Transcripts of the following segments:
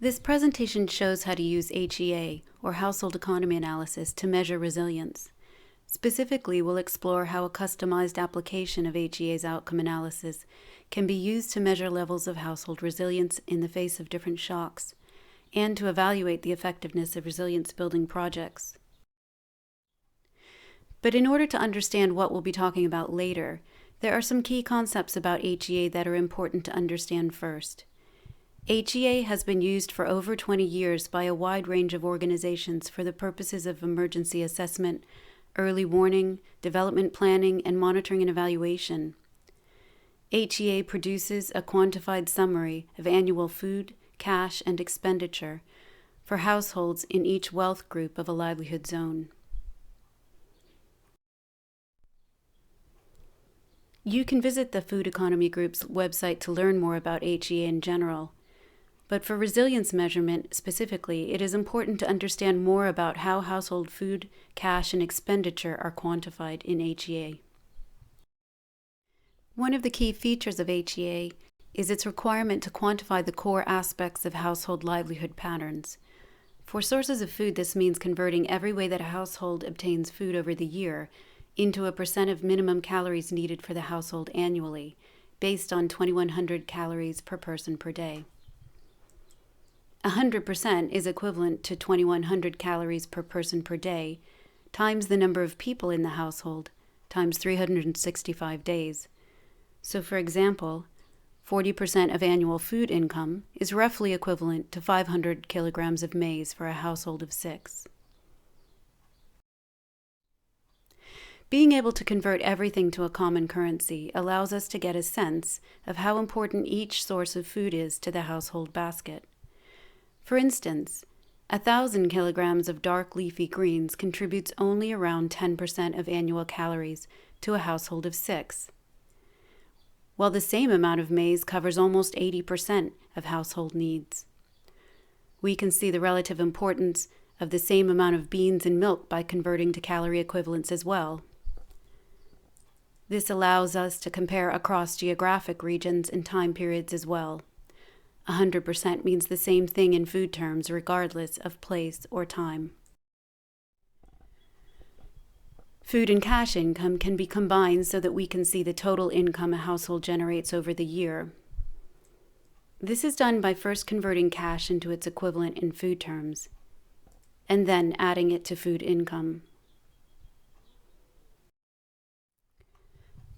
This presentation shows how to use HEA, or Household Economy Analysis, to measure resilience. Specifically, we'll explore how a customized application of HEA's outcome analysis can be used to measure levels of household resilience in the face of different shocks, and to evaluate the effectiveness of resilience-building projects. But in order to understand what we'll be talking about later, there are some key concepts about HEA that are important to understand first. HEA has been used for over 20 years by a wide range of organizations for the purposes of emergency assessment, early warning, development planning, and monitoring and evaluation. HEA produces a quantified summary of annual food, cash, and expenditure for households in each wealth group of a livelihood zone. You can visit the Food Economy Group's website to learn more about HEA in general. But for resilience measurement specifically, it is important to understand more about how household food, cash, and expenditure are quantified in HEA. One of the key features of HEA is its requirement to quantify the core aspects of household livelihood patterns. For sources of food, this means converting every way that a household obtains food over the year into a percent of minimum calories needed for the household annually, based on 2,100 calories per person per day. 100% is equivalent to 2,100 calories per person per day, times the number of people in the household, times 365 days. So for example, 40% of annual food income is roughly equivalent to 500 kilograms of maize for a household of 6. Being able to convert everything to a common currency allows us to get a sense of how important each source of food is to the household basket. For instance, 1,000 kilograms of dark leafy greens contributes only around 10% of annual calories to a household of 6, while the same amount of maize covers almost 80% of household needs. We can see the relative importance of the same amount of beans and milk by converting to calorie equivalents as well. This allows us to compare across geographic regions and time periods as well. 100% means the same thing in food terms regardless of place or time. Food and cash income can be combined so that we can see the total income a household generates over the year. This is done by first converting cash into its equivalent in food terms, and then adding it to food income.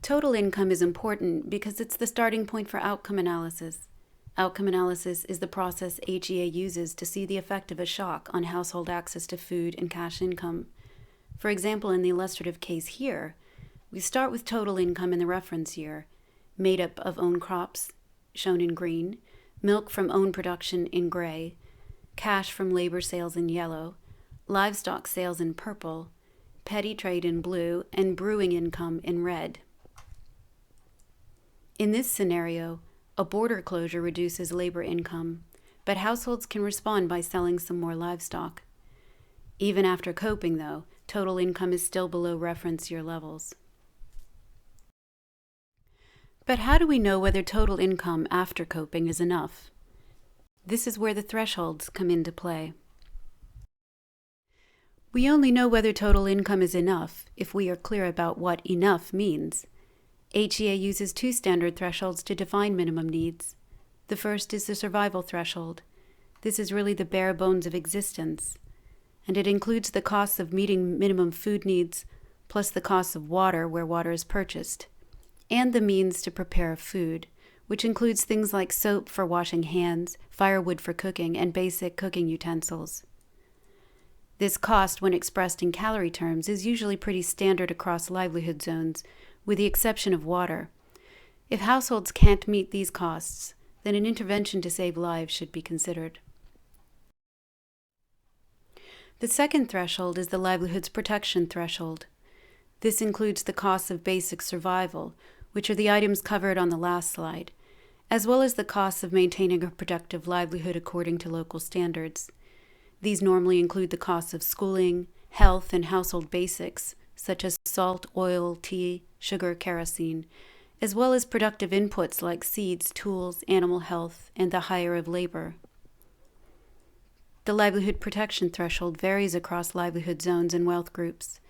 Total income is important because it's the starting point for outcome analysis. Outcome analysis is the process HEA uses to see the effect of a shock on household access to food and cash income. For example, in the illustrative case here, we start with total income in the reference year, made up of own crops, shown in green, milk from own production in gray, cash from labor sales in yellow, livestock sales in purple, petty trade in blue, and brewing income in red. In this scenario, a border closure reduces labor income, but households can respond by selling some more livestock. Even after coping, though, total income is still below reference year levels. But how do we know whether total income after coping is enough? This is where the thresholds come into play. We only know whether total income is enough if we are clear about what enough means. HEA uses two standard thresholds to define minimum needs. The first is the survival threshold. This is really the bare bones of existence, and it includes the costs of meeting minimum food needs, plus the costs of water where water is purchased, and the means to prepare food, which includes things like soap for washing hands, firewood for cooking, and basic cooking utensils. This cost, when expressed in calorie terms, is usually pretty standard across livelihood zones, with the exception of water. If households can't meet these costs, then an intervention to save lives should be considered. The second threshold is the livelihoods protection threshold. This includes the costs of basic survival, which are the items covered on the last slide, as well as the costs of maintaining a productive livelihood according to local standards. These normally include the costs of schooling, health, and household basics, such as salt, oil, tea, sugar, kerosene, as well as productive inputs like seeds, tools, animal health, and the hire of labor. The livelihood protection threshold varies across livelihood zones and wealth groups.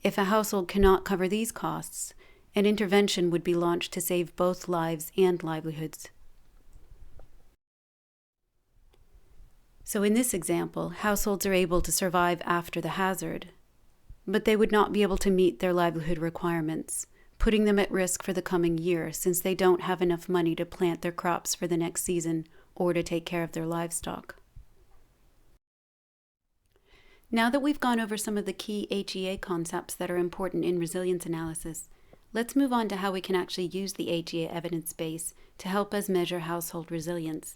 If a household cannot cover these costs, an intervention would be launched to save both lives and livelihoods. So in this example, households are able to survive after the hazard, but they would not be able to meet their livelihood requirements, putting them at risk for the coming year since they don't have enough money to plant their crops for the next season or to take care of their livestock. Now that we've gone over some of the key HEA concepts that are important in resilience analysis, let's move on to how we can actually use the HEA evidence base to help us measure household resilience.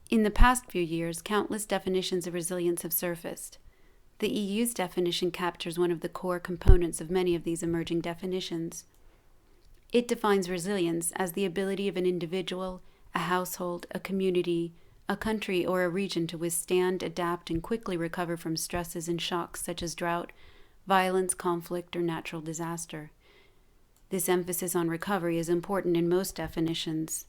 In the past few years, countless definitions of resilience have surfaced. The EU's definition captures one of the core components of many of these emerging definitions. It defines resilience as the ability of an individual, a household, a community, a country, or a region to withstand, adapt, and quickly recover from stresses and shocks such as drought, violence, conflict, or natural disaster. This emphasis on recovery is important in most definitions.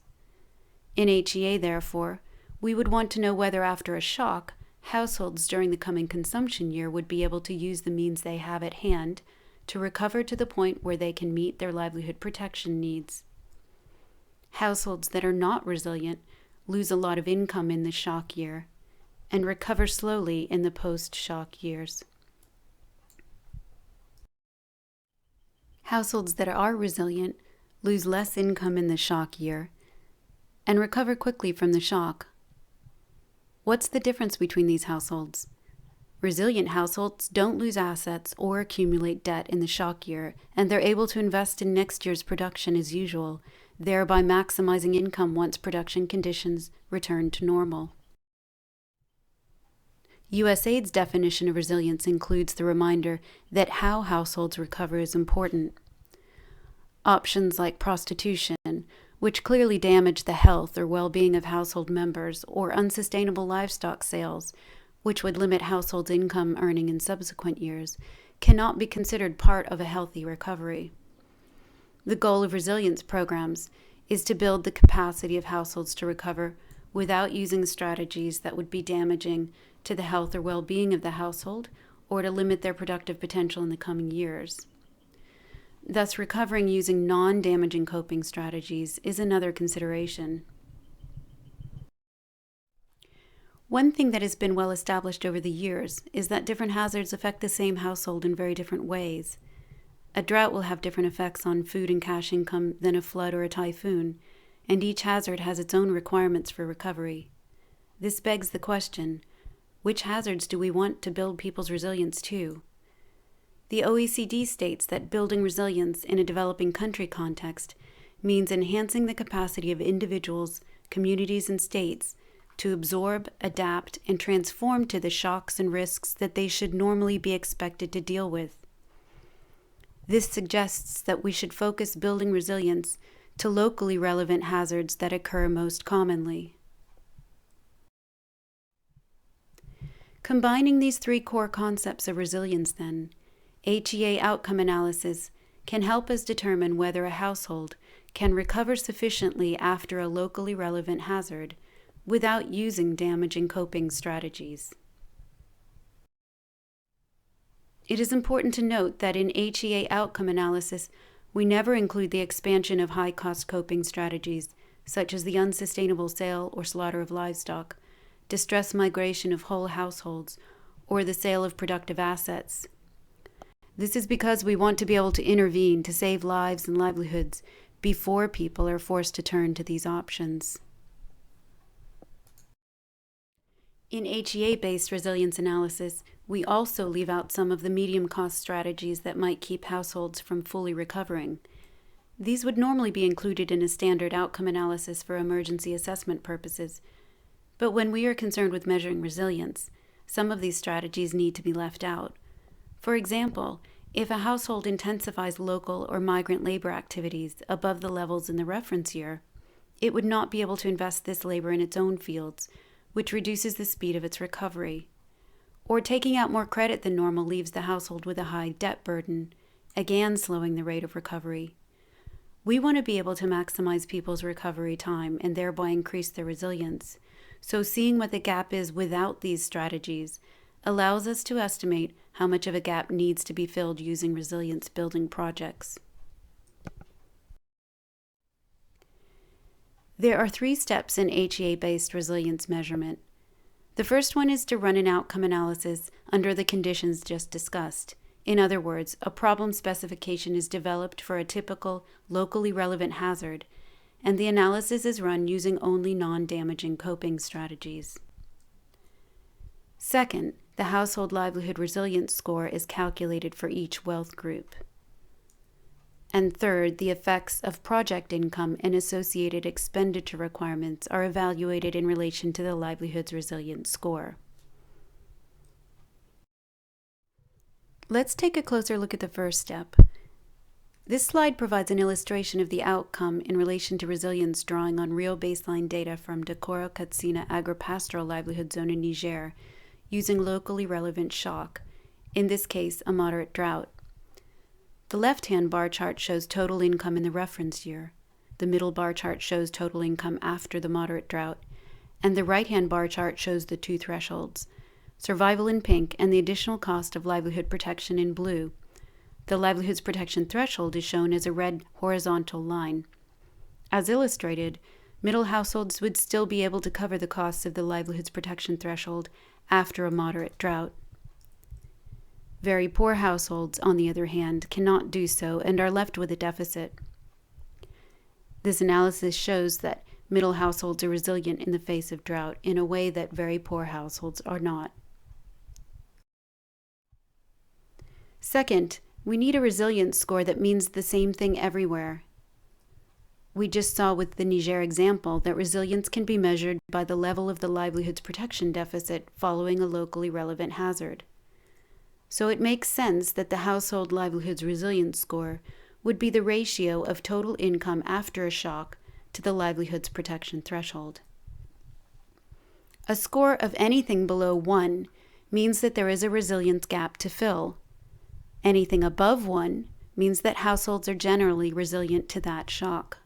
In HEA, therefore, we would want to know whether after a shock, households during the coming consumption year would be able to use the means they have at hand to recover to the point where they can meet their livelihood protection needs. Households that are not resilient lose a lot of income in the shock year and recover slowly in the post-shock years. Households that are resilient lose less income in the shock year and recover quickly from the shock. What's the difference between these households? Resilient households don't lose assets or accumulate debt in the shock year, and they're able to invest in next year's production as usual, thereby maximizing income once production conditions return to normal. USAID's definition of resilience includes the reminder that how households recover is important. Options like prostitution, which clearly damage the health or well-being of household members, or unsustainable livestock sales, which would limit households' income earning in subsequent years, cannot be considered part of a healthy recovery. The goal of resilience programs is to build the capacity of households to recover without using strategies that would be damaging to the health or well-being of the household or to limit their productive potential in the coming years. Thus, recovering using non-damaging coping strategies is another consideration. One thing that has been well established over the years is that different hazards affect the same household in very different ways. A drought will have different effects on food and cash income than a flood or a typhoon, and each hazard has its own requirements for recovery. This begs the question, which hazards do we want to build people's resilience to? The OECD states that building resilience in a developing country context means enhancing the capacity of individuals, communities, and states to absorb, adapt, and transform to the shocks and risks that they should normally be expected to deal with. This suggests that we should focus building resilience to locally relevant hazards that occur most commonly. Combining these three core concepts of resilience, then, HEA outcome analysis can help us determine whether a household can recover sufficiently after a locally relevant hazard without using damaging coping strategies. It is important to note that in HEA outcome analysis, we never include the expansion of high-cost coping strategies, such as the unsustainable sale or slaughter of livestock, distress migration of whole households, or the sale of productive assets. This is because we want to be able to intervene to save lives and livelihoods before people are forced to turn to these options. In HEA-based resilience analysis, we also leave out some of the medium-cost strategies that might keep households from fully recovering. These would normally be included in a standard outcome analysis for emergency assessment purposes, but when we are concerned with measuring resilience, some of these strategies need to be left out. For example, if a household intensifies local or migrant labor activities above the levels in the reference year, it would not be able to invest this labor in its own fields, which reduces the speed of its recovery. Or taking out more credit than normal leaves the household with a high debt burden, again slowing the rate of recovery. We want to be able to maximize people's recovery time and thereby increase their resilience. so seeing what the gap is without these strategies allows us to estimate how much of a gap needs to be filled using resilience building projects. There are 3 steps in HEA-based resilience measurement. The first one is to run an outcome analysis under the conditions just discussed. In other words, a problem specification is developed for a typical, locally relevant hazard, and the analysis is run using only non-damaging coping strategies. Second, the Household Livelihood Resilience Score is calculated for each wealth group. And third, the effects of project income and associated expenditure requirements are evaluated in relation to the Livelihoods Resilience Score. Let's take a closer look at the first step. This slide provides an illustration of the outcome in relation to resilience drawing on real baseline data from Dakoro Katsina Agripastoral Livelihood Zone in Niger, using locally relevant shock, in this case a moderate drought. The left-hand bar chart shows total income in the reference year. The middle bar chart shows total income after the moderate drought, and the right-hand bar chart shows the 2 thresholds, survival in pink and the additional cost of livelihood protection in blue. The livelihoods protection threshold is shown as a red horizontal line. As illustrated, middle households would still be able to cover the costs of the livelihoods protection threshold after a moderate drought. Very poor households, on the other hand, cannot do so and are left with a deficit. This analysis shows that middle households are resilient in the face of drought in a way that very poor households are not. Second, we need a resilience score that means the same thing everywhere. We just saw with the Niger example that resilience can be measured by the level of the livelihoods protection deficit following a locally relevant hazard. So it makes sense that the Household Livelihoods Resilience Score would be the ratio of total income after a shock to the livelihoods protection threshold. A score of anything below 1 means that there is a resilience gap to fill. Anything above 1 means that households are generally resilient to that shock.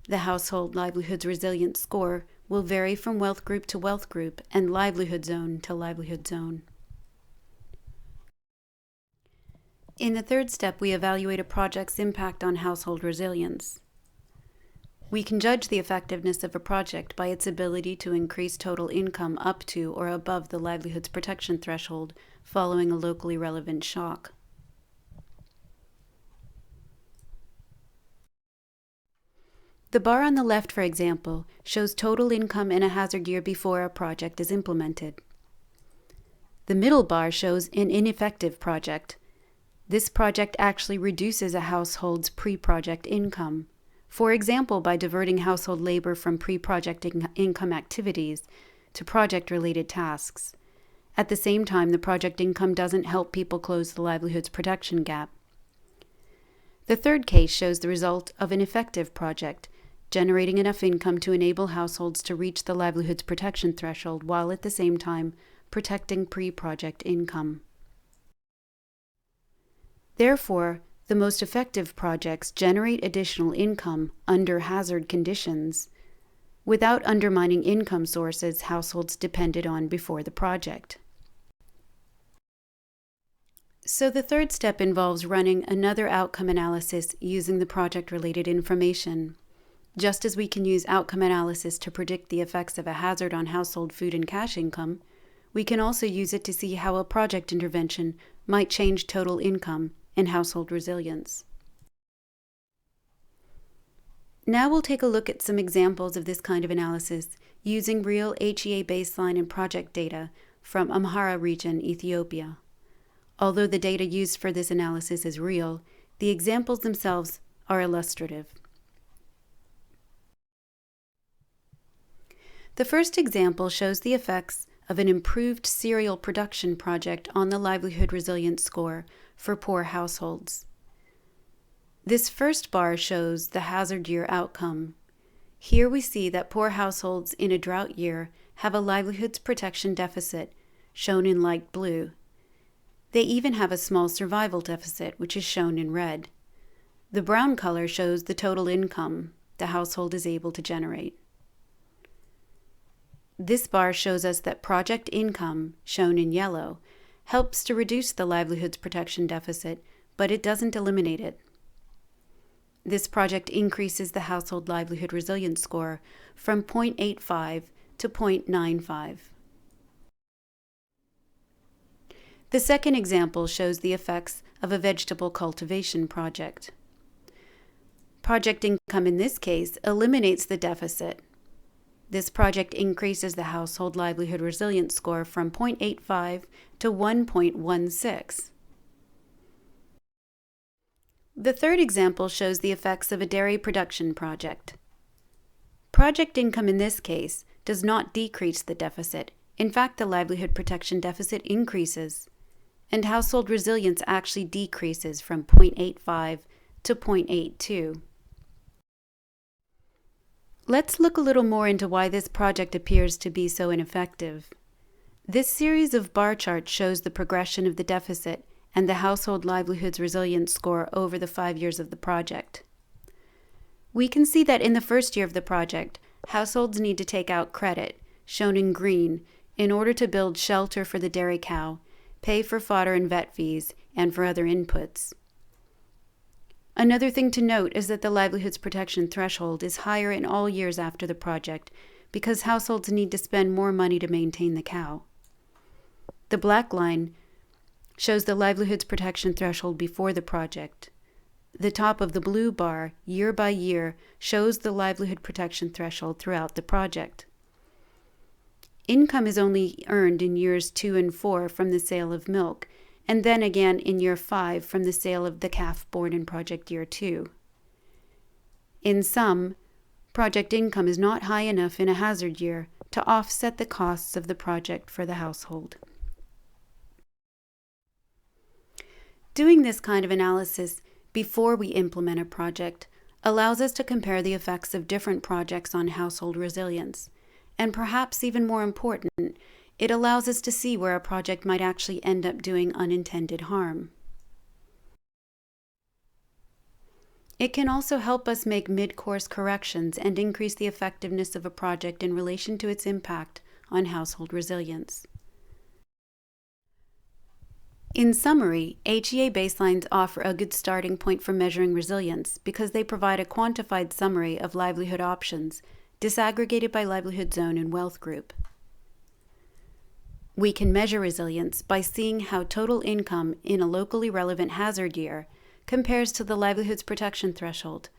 The Household Livelihoods Resilience Score will vary from wealth group to wealth group and livelihood zone to livelihood zone. In the third step, we evaluate a project's impact on household resilience. We can judge the effectiveness of a project by its ability to increase total income up to or above the livelihoods protection threshold following a locally relevant shock. The bar on the left, for example, shows total income in a hazard year before a project is implemented. The middle bar shows an ineffective project. This project actually reduces a household's pre-project income, for example, by diverting household labor from pre-project income activities to project-related tasks. At the same time, the project income doesn't help people close the livelihoods protection gap. The third case shows the result of an effective project, generating enough income to enable households to reach the livelihoods protection threshold while at the same time protecting pre-project income. Therefore, the most effective projects generate additional income under hazard conditions without undermining income sources households depended on before the project. So the third step involves running another outcome analysis using the project-related information. Just as we can use outcome analysis to predict the effects of a hazard on household food and cash income, we can also use it to see how a project intervention might change total income and household resilience. Now we'll take a look at some examples of this kind of analysis using real HEA baseline and project data from Amhara region, Ethiopia. Although the data used for this analysis is real, the examples themselves are illustrative. The first example shows the effects of an improved cereal production project on the livelihood resilience score for poor households. This first bar shows the hazard year outcome. Here we see that poor households in a drought year have a livelihoods protection deficit, shown in light blue. They even have a small survival deficit, which is shown in red. The brown color shows the total income, the household is able to generate. This bar shows us that project income, shown in yellow, helps to reduce the livelihoods protection deficit, but it doesn't eliminate it. This project increases the household livelihood resilience score from 0.85 to 0.95. The second example shows the effects of a vegetable cultivation project. Project income in this case eliminates the deficit. This project increases the household livelihood resilience score from 0.85 to 1.16. The third example shows the effects of a dairy production project. Project income in this case does not decrease the deficit. In fact, the livelihood protection deficit increases, and household resilience actually decreases from 0.85 to 0.82. Let's look a little more into why this project appears to be so ineffective. This series of bar charts shows the progression of the deficit and the household livelihoods resilience score over the 5 years of the project. We can see that in the first year of the project, households need to take out credit, shown in green, in order to build shelter for the dairy cow, pay for fodder and vet fees, and for other inputs. Another thing to note is that the livelihoods protection threshold is higher in all years after the project because households need to spend more money to maintain the cow. The black line shows the livelihoods protection threshold before the project. The top of the blue bar, year by year, shows the livelihood protection threshold throughout the project. Income is only earned in years 2 and 4 from the sale of milk, and then again in year 5 from the sale of the calf born in project year 2. In sum, project income is not high enough in a hazard year to offset the costs of the project for the household. Doing this kind of analysis before we implement a project allows us to compare the effects of different projects on household resilience, and perhaps even more important, it allows us to see where a project might actually end up doing unintended harm. It can also help us make mid-course corrections and increase the effectiveness of a project in relation to its impact on household resilience. In summary, HEA baselines offer a good starting point for measuring resilience because they provide a quantified summary of livelihood options, disaggregated by livelihood zone and wealth group. We can measure resilience by seeing how total income in a locally relevant hazard year compares to the livelihoods protection threshold.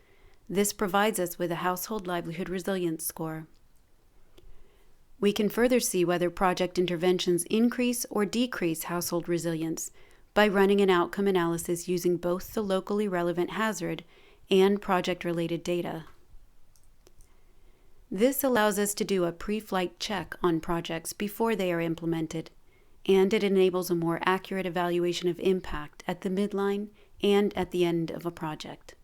This provides us with a household livelihood resilience score. We can further see whether project interventions increase or decrease household resilience by running an outcome analysis using both the locally relevant hazard and project-related data. This allows us to do a pre-flight check on projects before they are implemented, and it enables a more accurate evaluation of impact at the midline and at the end of a project.